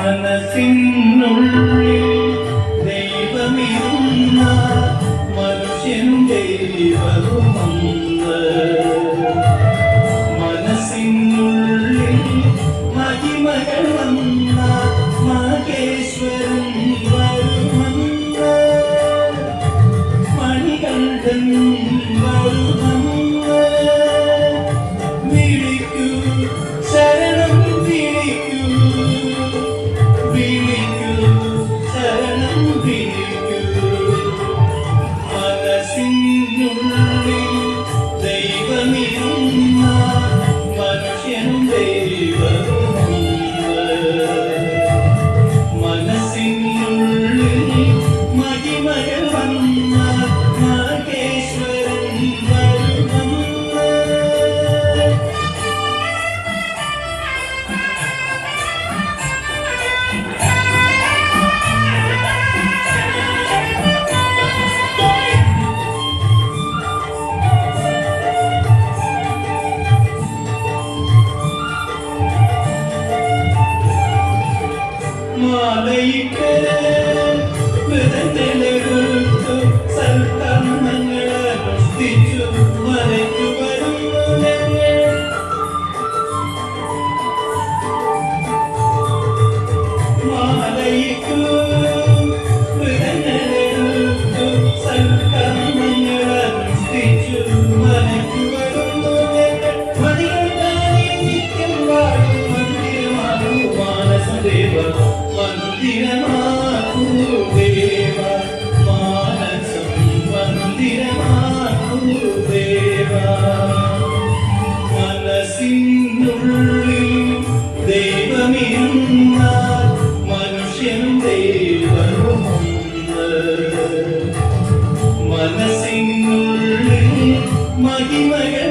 മനസ്സിനുള്ളിൽ ദൈവമിരുന്ന മനുഷ്യൻ ദൈവവുമന്ന് മനസ്സിനുള്ളിൽ മഹിമകൾ വന്ന മഹേശ്വരൻ വരുമന്ന് മണികണ്ഠൻ വരുമന്ന് വിളിക്കൂ ശരണം വിളിക്കൂ വിളിക്കൂ ശരണം വിളിക്കൂ മനസ്സിനുള്ളിൽ ദൈവമിരുന്ന മനുഷ്യനും ദൈവവുമന്ന് മനസ്സിനുള്ളിൽ മഹിമകൾ വന്ന മഹേശ്വരൻ വരുമന്ന് മാലയിട്ട് വിതഞ്ഞെടുത്തു സൽക്കർമ്മങ്ങൾ അനുഷ്ഠിച്ചു മലയ്ക്കു വരുന്നു ഞങ്ങൾ മാലയിട്ടു വിതഞ്ഞെടുത്തു സൽക്കർമ്മങ്ങൾ അനുഷ്ഠിച്ചു മലയ്ക്കു വരുന്നു ഞങ്ങൾ മണികണ്ഠനെ നിത്യം വാഴും മന്ദിരമാകൂ മാനസദേവ മന്ദിരമാകൂ ദേവ മാനസം മന്ദിരമാകൂ ദേവ മനസ്സിനുള്ളിൽ ദൈവമിരുന്ന മനുഷ്യനും ദൈവവുമൊന്ന് മനസ്സിനുള്ളിൽ മഹിമകൾ